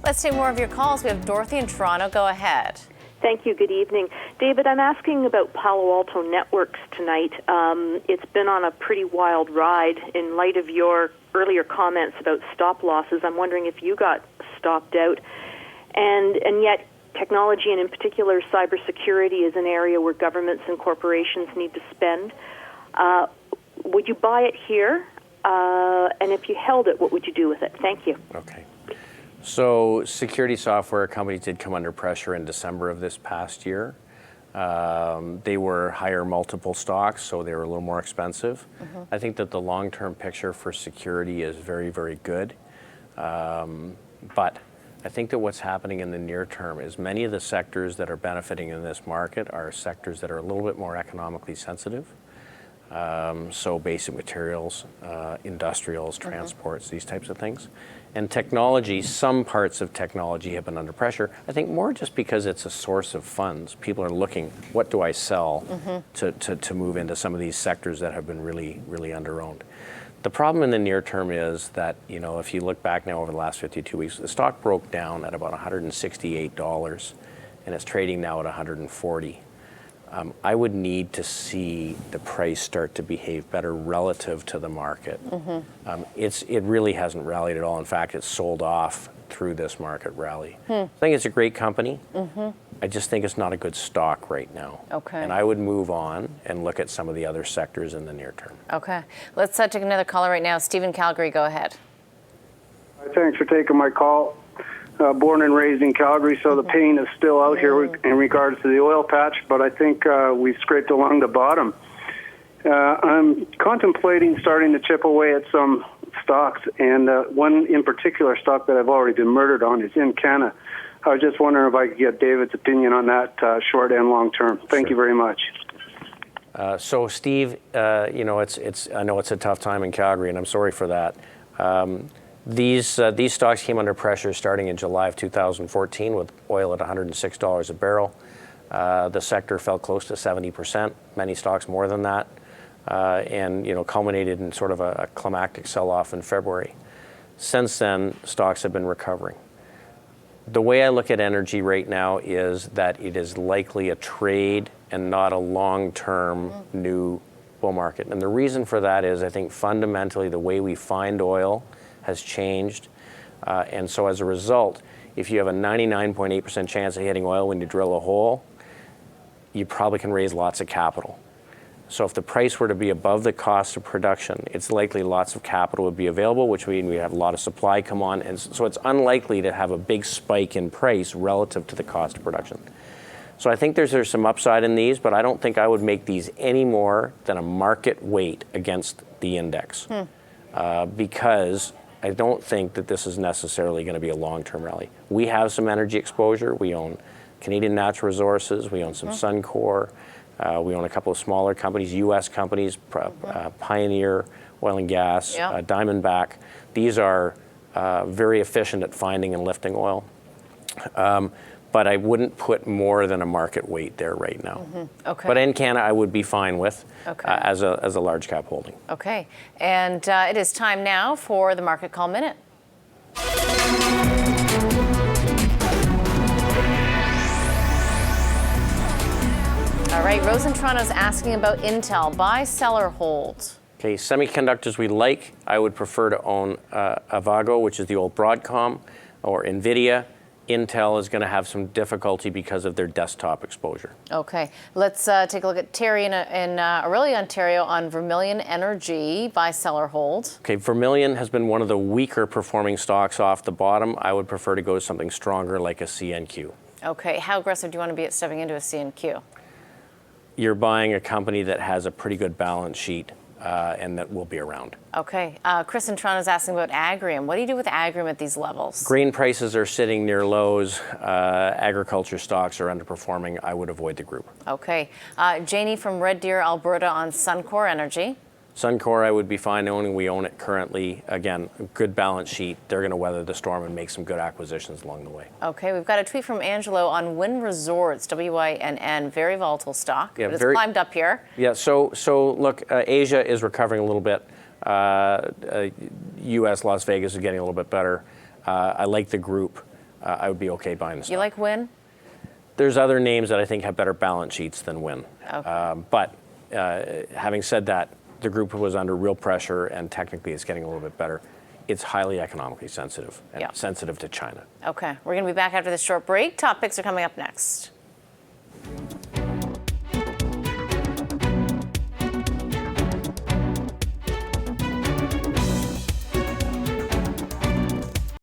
Let's take more of your calls. We have Dorothy in Toronto. Go ahead. Thank you. Good evening. David, I'm asking about Palo Alto Networks tonight. It's been on a pretty wild ride. In light of your earlier comments about stop losses, I'm wondering if you got stopped out. And yet, technology, and in particular cybersecurity, is an area where governments and corporations need to spend. Would you buy it here? And if you held it, what would you do with it? Thank you. Okay. So security software companies did come under pressure in December of this past year. They were higher multiple stocks, so they were a little more expensive. I think that the long-term picture for security is very, very good. But I think that what's happening in the near term is many of the sectors that are benefiting in this market are sectors that are a little bit more economically sensitive. So basic materials, industrials, transports, these types of things. And technology, some parts of technology have been under pressure. I think more just because it's a source of funds. People are looking, what do I sell to move into some of these sectors that have been really, really under-owned. The problem in the near term is that, you know, if you look back now over the last 52 weeks, the stock broke down at about $168 and it's trading now at $140. I would need to see the price start to behave better relative to the market. It really hasn't rallied at all. In fact, it's sold off through this market rally. I think it's a great company. I just think it's not a good stock right now. Okay. And I would move on and look at some of the other sectors in the near term. Okay. Let's take another caller right now. Stephen, Calgary, go ahead. Thanks for taking my call. Born and raised in Calgary, so the pain is still out here in regards to the oil patch, but I think we've scraped along the bottom. I'm contemplating starting to chip away at some stocks, and one in particular stock that I've already been murdered on is in Canada. I was just wondering if I could get David's opinion on that short and long term. Thank you very much. So Steve, you know, I know it's a tough time in Calgary, and I'm sorry for that. These stocks came under pressure starting in July of 2014 with oil at $106 a barrel. The sector fell close to 70%, many stocks more than that, and, you know, culminated in sort of a climactic sell-off in February. Since then, stocks have been recovering. The way I look at energy right now is that it is likely a trade and not a long-term new bull market. And the reason for that is I think fundamentally the way we find oil has changed. And so as a result, if you have a 99.8% chance of hitting oil when you drill a hole, you probably can raise lots of capital. So if the price were to be above the cost of production, it's likely lots of capital would be available, which means we have a lot of supply come on. And so it's unlikely to have a big spike in price relative to the cost of production. So I think there's some upside in these, but I don't think I would make these any more than a market weight against the index. Because I don't think that this is necessarily going to be a long-term rally. We have some energy exposure. We own Canadian Natural Resources. We own some Suncor. We own a couple of smaller companies, U.S. companies, Pioneer Oil and Gas, Diamondback. These are very efficient at finding and lifting oil. But I wouldn't put more than a market weight there right now. Okay. But in Canada, I would be fine with as a large cap holding. Okay. And it is time now for the Market Call Minute. All right, Rose in Toronto is asking about Intel. Buy, sell, or hold? Okay, semiconductors we like. I would prefer to own Avago, which is the old Broadcom, or NVIDIA. Intel is going to have some difficulty because of their desktop exposure. Okay, let's take a look at Terry in Orillia, Ontario on Vermilion Energy, buy, sell, or hold. Okay, Vermilion has been one of the weaker performing stocks off the bottom. I would prefer to go to something stronger like a CNQ. Okay, how aggressive do you want to be at stepping into a CNQ? You're buying a company that has a pretty good balance sheet and that will be around. Okay. Chris in Toronto is asking about Agrium. What do you do with Agrium at these levels? Grain prices are sitting near lows. Agriculture stocks are underperforming. I would avoid the group. Okay. Janie from Red Deer, Alberta on Suncor Energy. Suncor, I would be fine owning. We own it currently. Again, good balance sheet. They're going to weather the storm and make some good acquisitions along the way. Okay, we've got a tweet from Angelo on Wynn Resorts, WYNN, very volatile stock. Yeah, but it's climbed up here. Yeah, so look, Asia is recovering a little bit. U.S., Las Vegas is getting a little bit better. I like the group. I would be okay buying the stock. You like Win? There's other names that I think have better balance sheets than Win. Okay. But having said that, the group was under real pressure, and technically it's getting a little bit better. It's highly economically sensitive and sensitive to China. Okay. We're going to be back after this short break. Top picks are coming up next.